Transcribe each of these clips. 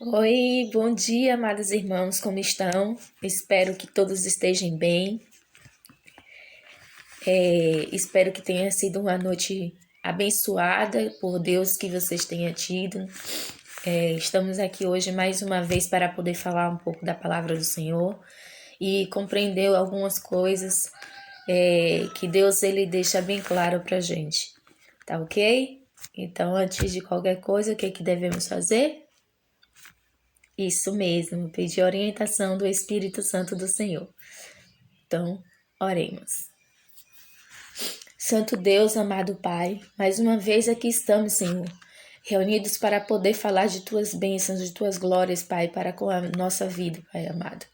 Oi, bom dia, amados irmãos, como estão? Espero que todos estejam bem. Espero que tenha sido uma noite abençoada por Deus que vocês tenham tido. Estamos aqui hoje mais uma vez para poder falar um pouco da palavra do Senhor e compreender algumas coisas que Deus ele deixa bem claro para gente, tá ok? Então, antes de qualquer coisa, o que devemos fazer? Isso mesmo, pedir orientação do Espírito Santo do Senhor. Então, oremos. Santo Deus, amado Pai, mais uma vez aqui estamos, Senhor, reunidos para poder falar de Tuas bênçãos, de Tuas glórias, Pai, para com a nossa vida, Pai amado.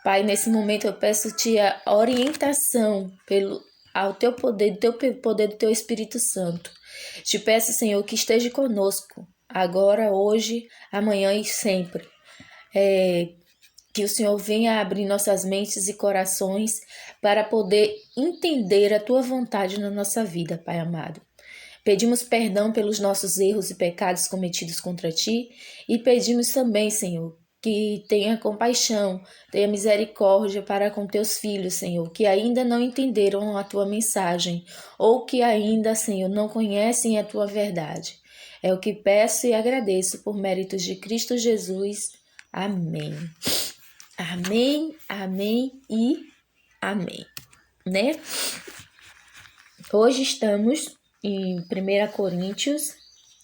Pai, nesse momento eu peço-Te a orientação ao Teu poder, do Teu Espírito Santo. Te peço, Senhor, que esteja conosco, agora, hoje, amanhã e sempre. Que o Senhor venha abrir nossas mentes e corações para poder entender a Tua vontade na nossa vida, Pai amado. Pedimos perdão pelos nossos erros e pecados cometidos contra Ti e pedimos também, Senhor, que tenha compaixão, tenha misericórdia para com Teus filhos, Senhor, que ainda não entenderam a Tua mensagem ou que ainda, Senhor, não conhecem a Tua verdade. É o que peço e agradeço por méritos de Cristo Jesus. Amém. Amém, amém e amém, né? Hoje estamos em 1 Coríntios,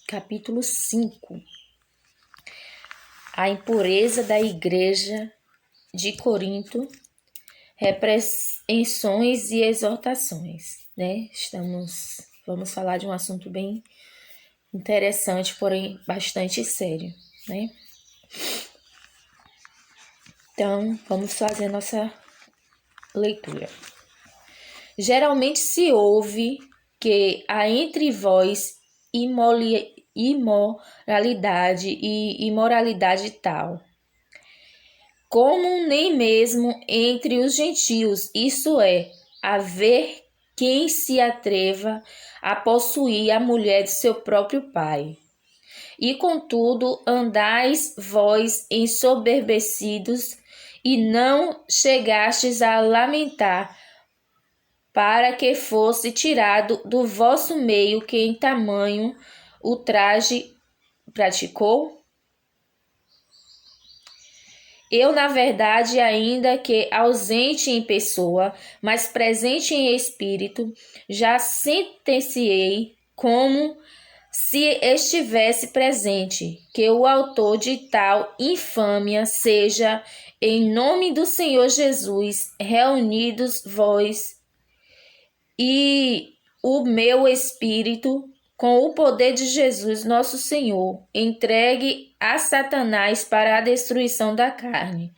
capítulo 5. A impureza da igreja de Corinto, repreensões e exortações, né? Vamos falar de um assunto bem interessante, porém bastante sério, né? Então, vamos fazer nossa leitura. Geralmente se ouve que há entre vós imoralidade e imoralidade tal, como nem mesmo entre os gentios, isso é, haver quem se atreva a possuir a mulher de seu próprio pai. E contudo andais vós ensoberbecidos e não chegastes a lamentar, para que fosse tirado do vosso meio quem tamanho ultraje praticou? Eu, na verdade, ainda que ausente em pessoa, mas presente em espírito, já sentenciei como se estivesse presente, que o autor de tal infâmia seja, em nome do Senhor Jesus, reunidos vós e o meu espírito, com o poder de Jesus nosso Senhor, entregue a Satanás para a destruição da carne,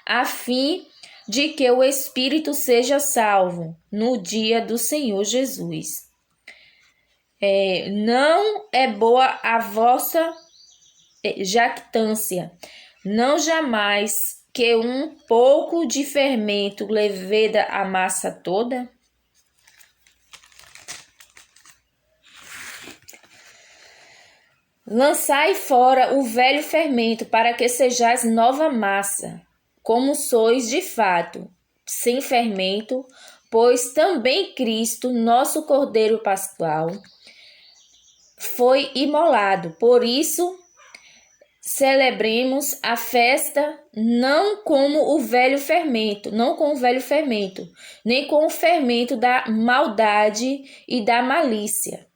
a fim de que o espírito seja salvo no dia do Senhor Jesus. Não é boa a vossa jactância, não jamais que um pouco de fermento leveda a massa toda? Lançai fora o velho fermento, para que sejais nova massa, como sois de fato, sem fermento, pois também Cristo, nosso Cordeiro Pascual, foi imolado. Por isso, celebremos a festa não como o velho fermento, não com o velho fermento, nem com o fermento da maldade e da malícia,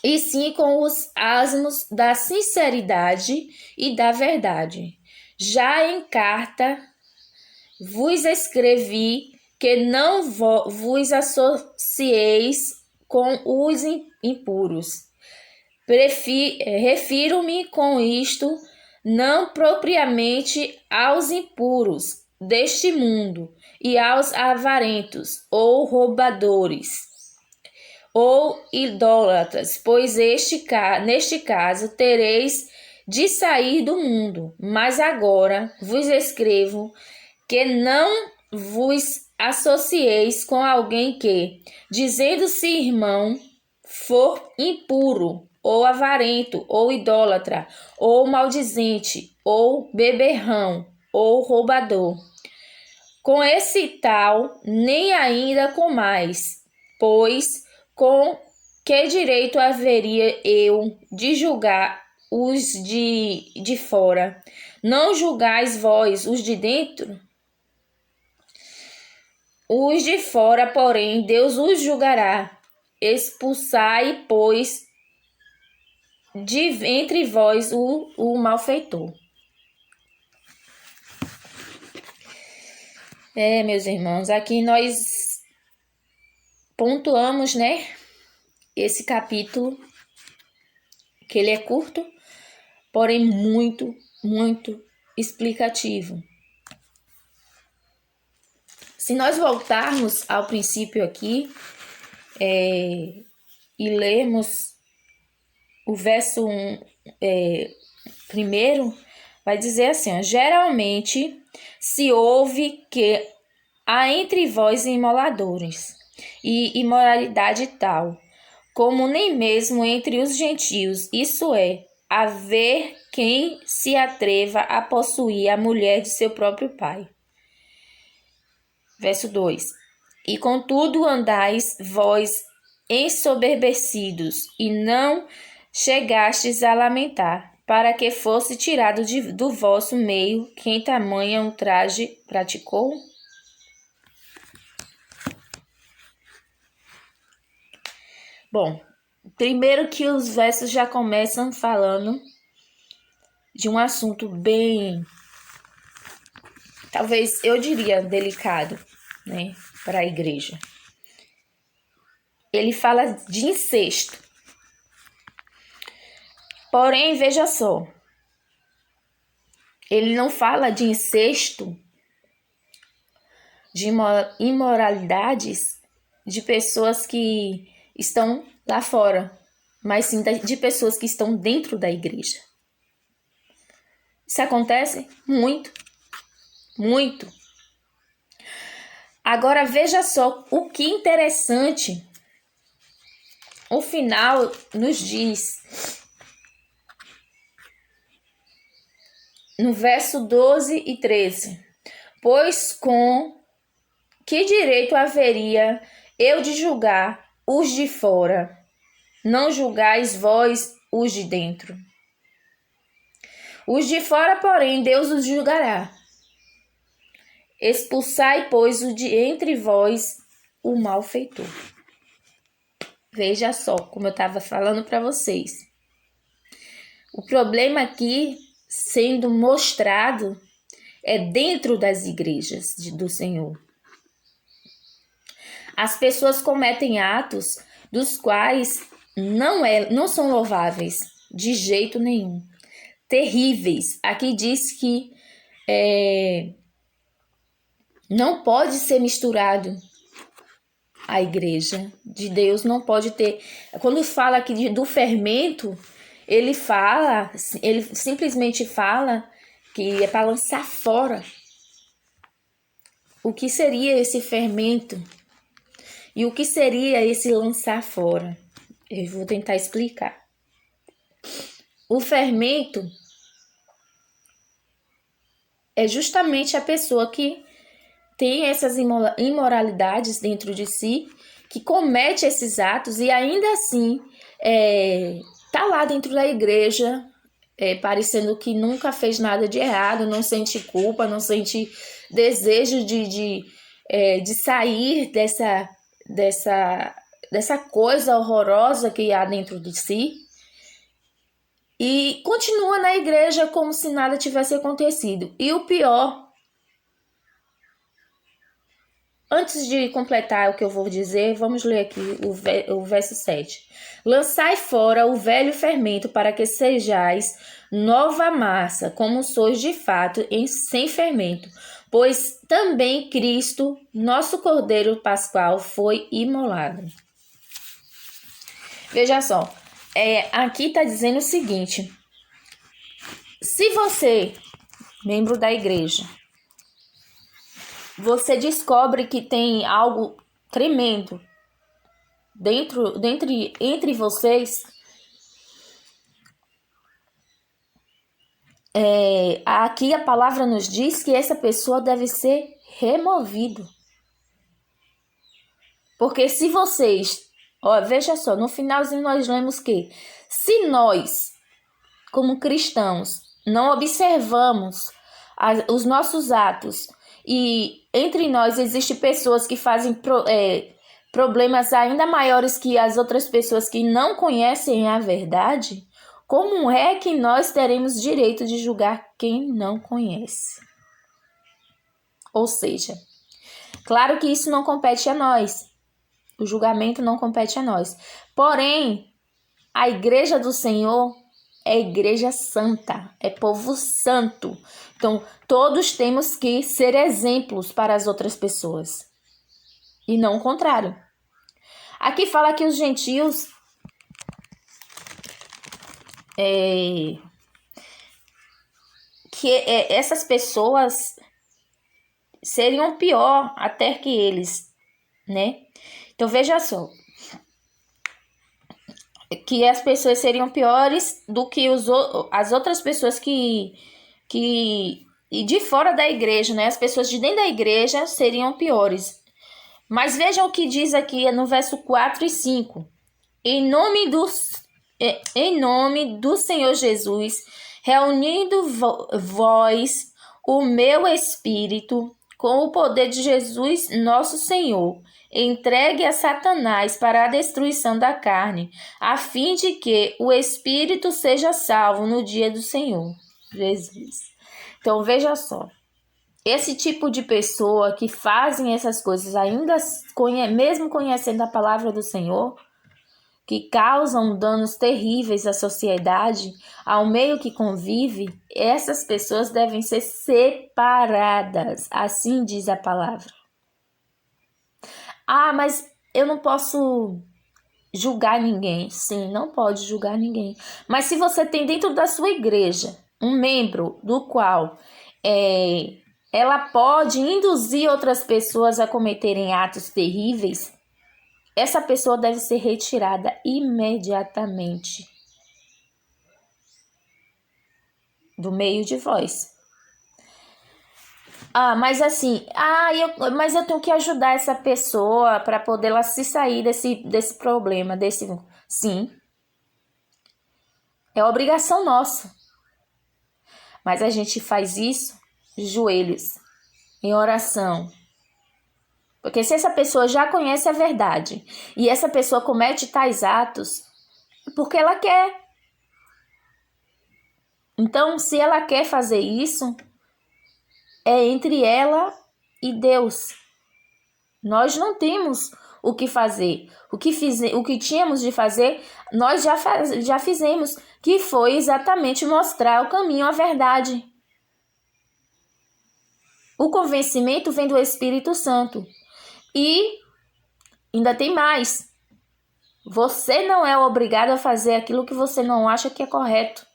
e sim com os asmos da sinceridade e da verdade. Já em carta vos escrevi que não vos associeis com os impuros. Refiro-me com isto não propriamente aos impuros deste mundo e aos avarentos ou roubadores ou idólatras, pois neste caso tereis de sair do mundo. Mas agora vos escrevo que não vos associeis com alguém que, dizendo-se irmão, for impuro ou avarento, ou idólatra, ou maldizente, ou beberrão, ou roubador. Com esse tal, nem ainda com mais, pois com que direito haveria eu de julgar os de fora? Não julgais vós os de dentro? Os de fora, porém, Deus os julgará. Expulsai, pois, de entre vós o malfeitor. Meus irmãos, aqui nós pontuamos, né, esse capítulo, que ele é curto, porém muito, muito explicativo. Se nós voltarmos ao princípio aqui e lermos o verso 1 primeiro, vai dizer assim, ó, geralmente se ouve que há entre vós imoladores e imoralidade tal, como nem mesmo entre os gentios, isso é, haver quem se atreva a possuir a mulher de seu próprio pai. Verso 2. E contudo andais vós ensoberbecidos, e não chegastes a lamentar, para que fosse tirado do vosso meio quem tamanha ultraje praticou? Bom, primeiro que os versos já começam falando de um assunto bem, talvez eu diria, delicado, né, para a igreja. Ele fala de incesto. Porém, veja só, ele não fala de incesto, de imoralidades de pessoas que estão lá fora, mas sim de pessoas que estão dentro da igreja. Isso acontece muito, muito. Agora veja só o que interessante. O final nos diz, no verso 12 e 13, pois com que direito haveria eu de julgar os de fora? Não julgais vós os de dentro. Os de fora, porém, Deus os julgará. Expulsai, pois, o de entre vós o malfeitor. Veja só, como eu estava falando para vocês. O problema aqui sendo mostrado é dentro das igrejas do Senhor. As pessoas cometem atos dos quais não são louváveis de jeito nenhum. Terríveis. Aqui diz que não pode ser misturado a igreja de Deus, não pode ter. Quando fala aqui do fermento, ele simplesmente fala que é para lançar fora. O que seria esse fermento? E o que seria esse lançar fora? Eu vou tentar explicar. O fermento é justamente a pessoa que tem essas imoralidades dentro de si, que comete esses atos e ainda assim tá lá dentro da igreja, parecendo que nunca fez nada de errado, não sente culpa, não sente desejo de sair dessa coisa horrorosa que há dentro de si, e continua na igreja como se nada tivesse acontecido. E o pior, antes de completar o que eu vou dizer, vamos ler aqui o verso 7. Lançai fora o velho fermento, para que sejais nova massa, como sois de fato sem fermento. Pois também Cristo, nosso Cordeiro Pascual, foi imolado. Veja só, aqui está dizendo o seguinte: se você, membro da igreja, você descobre que tem algo tremendo entre vocês, aqui a palavra nos diz que essa pessoa deve ser removida. Porque se vocês, veja só, no finalzinho nós lemos que se nós, como cristãos, não observamos os nossos atos e entre nós existem pessoas que fazem problemas ainda maiores que as outras pessoas que não conhecem a verdade, como é que nós teremos direito de julgar quem não conhece? Ou seja, claro que isso não compete a nós. O julgamento não compete a nós. Porém, a igreja do Senhor é igreja santa, é povo santo. Então, todos temos que ser exemplos para as outras pessoas. E não o contrário. Aqui fala que os gentios essas pessoas seriam pior até que eles, né? Então, veja só, que as pessoas seriam piores do que as outras pessoas que e de fora da igreja, né? As pessoas de dentro da igreja seriam piores. Mas vejam o que diz aqui no verso 4 e 5. Em nome do Senhor Jesus, reunindo vós o meu espírito com o poder de Jesus nosso Senhor, entregue a Satanás para a destruição da carne, a fim de que o espírito seja salvo no dia do Senhor Jesus. Então veja só, esse tipo de pessoa que fazem essas coisas ainda mesmo conhecendo a palavra do Senhor, que causam danos terríveis à sociedade, ao meio que convive, essas pessoas devem ser separadas, assim diz a palavra. Mas eu não posso julgar ninguém. Sim, não pode julgar ninguém. Mas se você tem dentro da sua igreja um membro do qual ela pode induzir outras pessoas a cometerem atos terríveis, essa pessoa deve ser retirada imediatamente do meio de vós. Mas assim, mas eu tenho que ajudar essa pessoa para poder ela se sair desse problema, Sim, é obrigação nossa. Mas a gente faz isso de joelhos, em oração. Porque se essa pessoa já conhece a verdade e essa pessoa comete tais atos, é porque ela quer. Então, se ela quer fazer isso, é entre ela e Deus. Nós não temos o que fazer. O que tínhamos de fazer, nós já fizemos, que foi exatamente mostrar o caminho, a verdade. O convencimento vem do Espírito Santo. E ainda tem mais. Você não é obrigado a fazer aquilo que você não acha que é correto.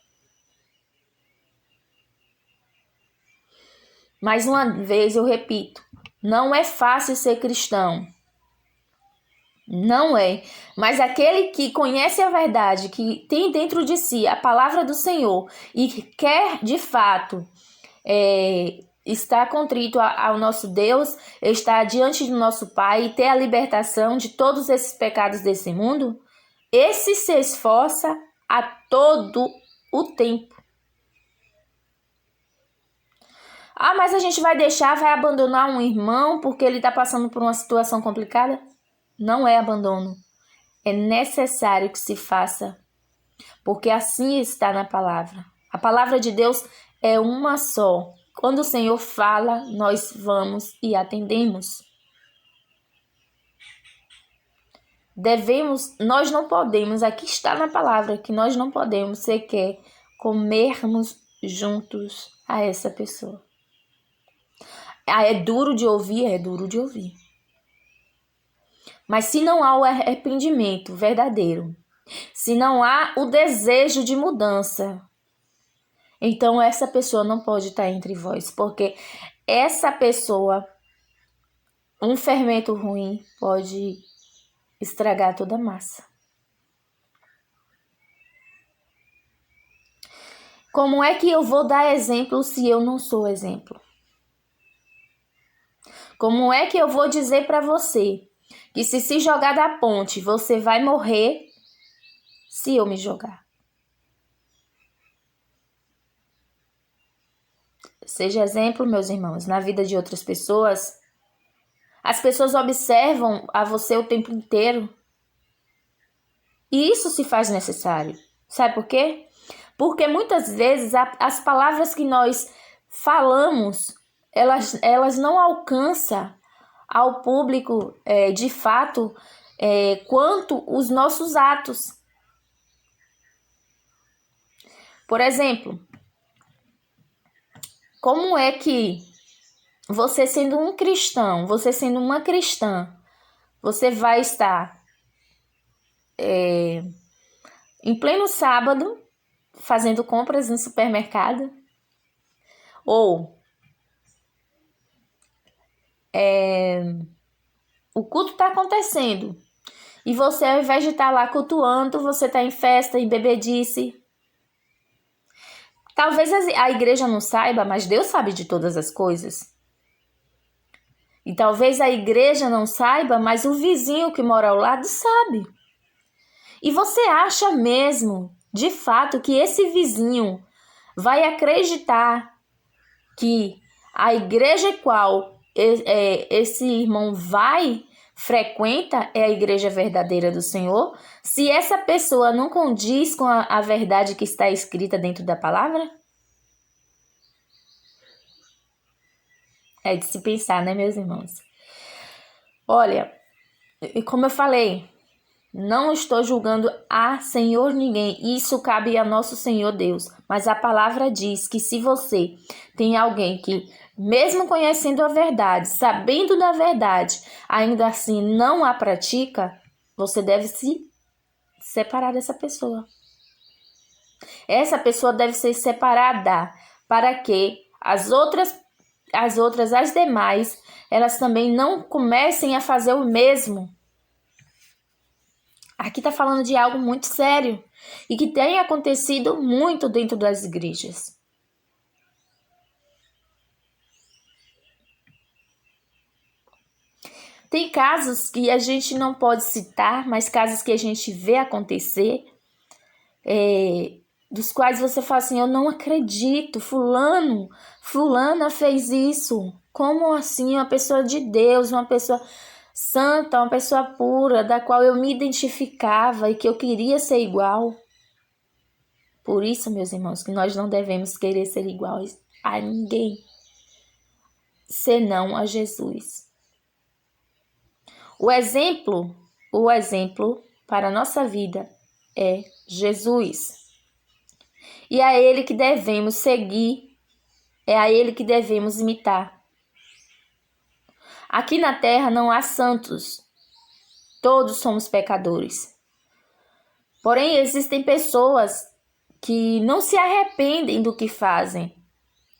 Mais uma vez eu repito, não é fácil ser cristão. Não é. Mas aquele que conhece a verdade, que tem dentro de si a palavra do Senhor e que quer de fato estar contrito ao nosso Deus, estar diante do nosso Pai e ter a libertação de todos esses pecados desse mundo, esse se esforça a todo o tempo. Mas a gente vai abandonar um irmão porque ele está passando por uma situação complicada? Não é abandono. É necessário que se faça, porque assim está na palavra. A palavra de Deus é uma só. Quando o Senhor fala, nós vamos e atendemos. Nós não podemos, aqui está na palavra, que nós não podemos sequer comermos juntos a essa pessoa. É duro de ouvir, é duro de ouvir. Mas se não há o arrependimento verdadeiro, se não há o desejo de mudança, então essa pessoa não pode estar entre vós, porque essa pessoa, um fermento ruim pode estragar toda a massa. Como é que eu vou dar exemplo se eu não sou exemplo? Como é que eu vou dizer para você que se jogar da ponte, você vai morrer se eu me jogar? Seja exemplo, meus irmãos, na vida de outras pessoas. As pessoas observam a você o tempo inteiro. E isso se faz necessário. Sabe por quê? Porque muitas vezes as palavras que nós falamos, elas não alcançam ao público de fato quanto os nossos atos. Por exemplo, como é que você sendo um cristão, você sendo uma cristã, você vai estar em pleno sábado fazendo compras no supermercado? Ou o culto está acontecendo e você, ao invés de estar lá cultuando, você está em festa, em bebedice. Talvez a igreja não saiba, mas Deus sabe de todas as coisas. E talvez a igreja não saiba, mas o vizinho que mora ao lado sabe. E você acha mesmo, de fato, que esse vizinho vai acreditar que a igreja qual esse irmão frequenta é a igreja verdadeira do Senhor, se essa pessoa não condiz com a verdade que está escrita dentro da palavra? É de se pensar, né, meus irmãos? Olha, como eu falei, não estou julgando a Senhor ninguém, isso cabe a nosso Senhor Deus, mas a palavra diz que se você tem alguém que, mesmo conhecendo a verdade, sabendo da verdade, ainda assim não a pratica, você deve se separar dessa pessoa. Essa pessoa deve ser separada para que as demais, elas também não comecem a fazer o mesmo. Aqui está falando de algo muito sério e que tem acontecido muito dentro das igrejas. Tem casos que a gente não pode citar, mas casos que a gente vê acontecer, dos quais você fala assim, eu não acredito, fulana fez isso. Como assim? Uma pessoa de Deus, uma pessoa santa, uma pessoa pura, da qual eu me identificava e que eu queria ser igual. Por isso, meus irmãos, que nós não devemos querer ser iguais a ninguém, senão a Jesus. O exemplo para a nossa vida é Jesus. E é a Ele que devemos seguir, é a Ele que devemos imitar. Aqui na terra não há santos, todos somos pecadores. Porém, existem pessoas que não se arrependem do que fazem.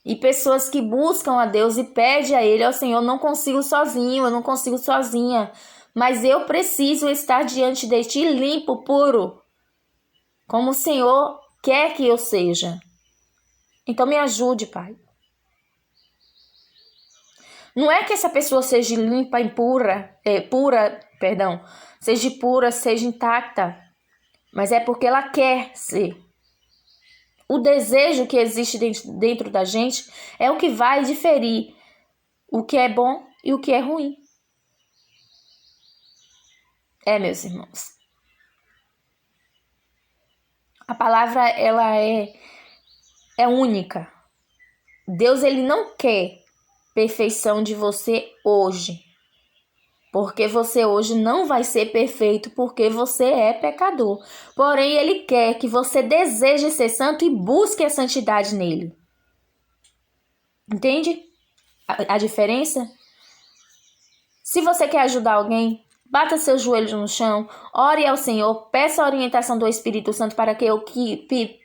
E pessoas que buscam a Deus e pedem a Ele, ó Senhor, eu não consigo sozinho, eu não consigo sozinha, mas eu preciso estar diante de Ti limpo, puro, como o Senhor quer que eu seja. Então me ajude, Pai. Não é que essa pessoa seja limpa, seja pura, seja intacta, mas é porque ela quer ser. O desejo que existe dentro da gente é o que vai diferir o que é bom e o que é ruim. Meus irmãos. A palavra, ela é única. Deus, ele não quer perfeição de você hoje. Porque você hoje não vai ser perfeito, porque você é pecador. Porém, ele quer que você deseje ser santo e busque a santidade nele. Entende a diferença? Se você quer ajudar alguém, bata seus joelhos no chão, ore ao Senhor, peça a orientação do Espírito Santo para que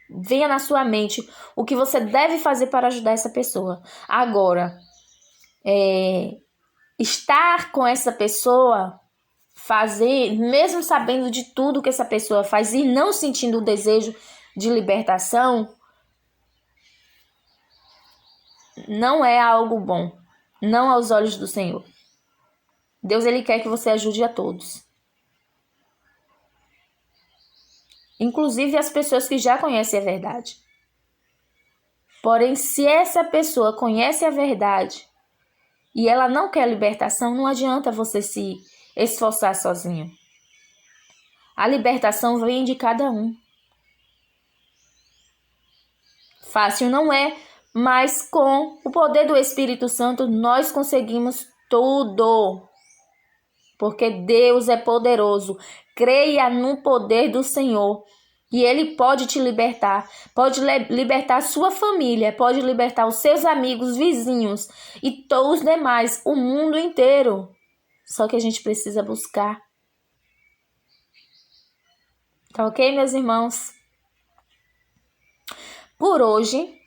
venha na sua mente o que você deve fazer para ajudar essa pessoa. Agora, estar com essa pessoa, fazer, mesmo sabendo de tudo que essa pessoa faz e não sentindo o desejo de libertação, não é algo bom, não aos olhos do Senhor. Deus, Ele quer que você ajude a todos. Inclusive as pessoas que já conhecem a verdade. Porém, se essa pessoa conhece a verdade e ela não quer libertação, não adianta você se esforçar sozinho. A libertação vem de cada um. Fácil não é, mas com o poder do Espírito Santo nós conseguimos tudo. Porque Deus é poderoso. Creia no poder do Senhor. E Ele pode te libertar. Pode libertar a sua família. Pode libertar os seus amigos, vizinhos e todos os demais. O mundo inteiro. Só que a gente precisa buscar. Tá ok, meus irmãos? Por hoje,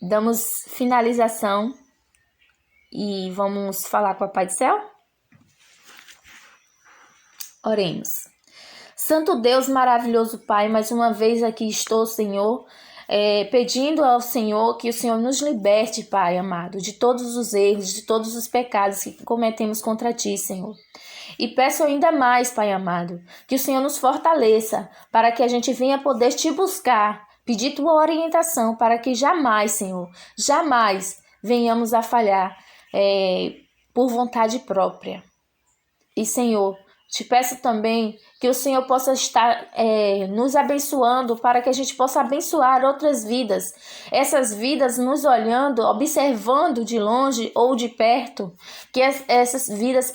damos finalização. E vamos falar com o Papai do Céu? Oremos. Santo Deus, maravilhoso Pai, mais uma vez aqui estou, Senhor, pedindo ao Senhor que o Senhor nos liberte, Pai amado, de todos os erros, de todos os pecados que cometemos contra Ti, Senhor. E peço ainda mais, Pai amado, que o Senhor nos fortaleça para que a gente venha poder Te buscar, pedir Tua orientação para que jamais, Senhor, jamais venhamos a falhar por vontade própria. E, Senhor, te peço também que o Senhor possa estar nos abençoando para que a gente possa abençoar outras vidas. Essas vidas nos olhando, observando de longe ou de perto, que essas vidas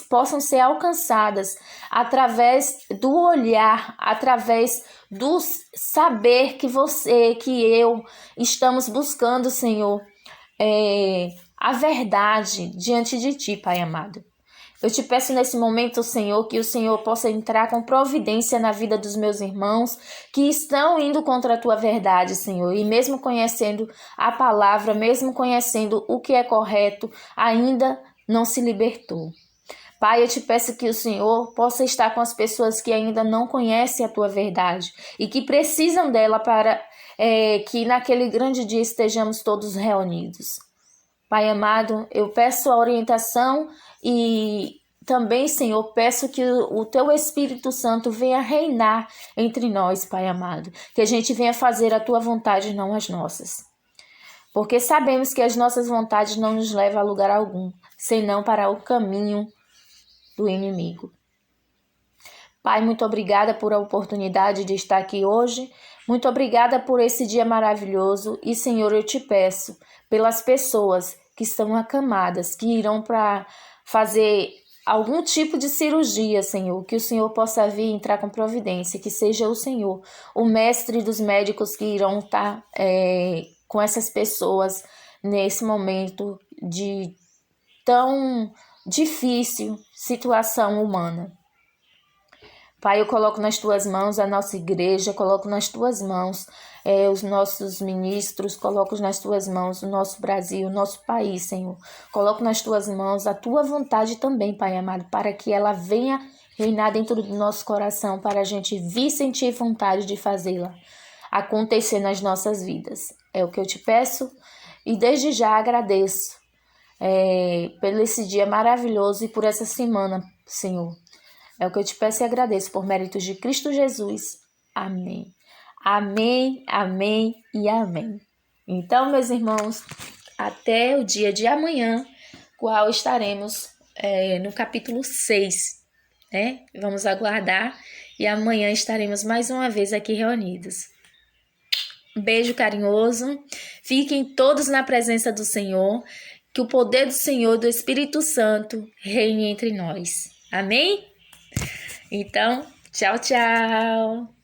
possam ser alcançadas através do olhar, através do saber que você, que eu estamos buscando, Senhor, a verdade diante de Ti, Pai amado. Eu te peço nesse momento, Senhor, que o Senhor possa entrar com providência na vida dos meus irmãos que estão indo contra a Tua verdade, Senhor. E mesmo conhecendo a palavra, mesmo conhecendo o que é correto, ainda não se libertou. Pai, eu te peço que o Senhor possa estar com as pessoas que ainda não conhecem a Tua verdade e que precisam dela para que naquele grande dia estejamos todos reunidos. Pai amado, eu peço a orientação e também, Senhor, peço que o Teu Espírito Santo venha reinar entre nós, Pai amado. Que a gente venha fazer a Tua vontade, não as nossas. Porque sabemos que as nossas vontades não nos levam a lugar algum, senão para o caminho do inimigo. Pai, muito obrigada por a oportunidade de estar aqui hoje. Muito obrigada por esse dia maravilhoso. E, Senhor, eu te peço pelas pessoas que estão acamadas, que irão para fazer algum tipo de cirurgia, Senhor, que o Senhor possa vir entrar com providência, que seja o Senhor, o mestre dos médicos que irão estar com essas pessoas nesse momento de tão difícil situação humana. Pai, eu coloco nas Tuas mãos a nossa igreja, coloco nas Tuas mãos os nossos ministros, coloco nas Tuas mãos o nosso Brasil, o nosso país, Senhor. Coloco nas Tuas mãos a Tua vontade também, Pai amado, para que ela venha reinar dentro do nosso coração, para a gente vir sentir vontade de fazê-la acontecer nas nossas vidas. É o que eu te peço e desde já agradeço por esse dia maravilhoso e por essa semana, Senhor. É o que eu te peço e agradeço por méritos de Cristo Jesus. Amém. Amém, amém e amém. Então, meus irmãos, até o dia de amanhã, qual estaremos no capítulo 6, né? Vamos aguardar e amanhã estaremos mais uma vez aqui reunidos. Um beijo carinhoso. Fiquem todos na presença do Senhor. Que o poder do Senhor, do Espírito Santo, reine entre nós. Amém? Então, tchau, tchau!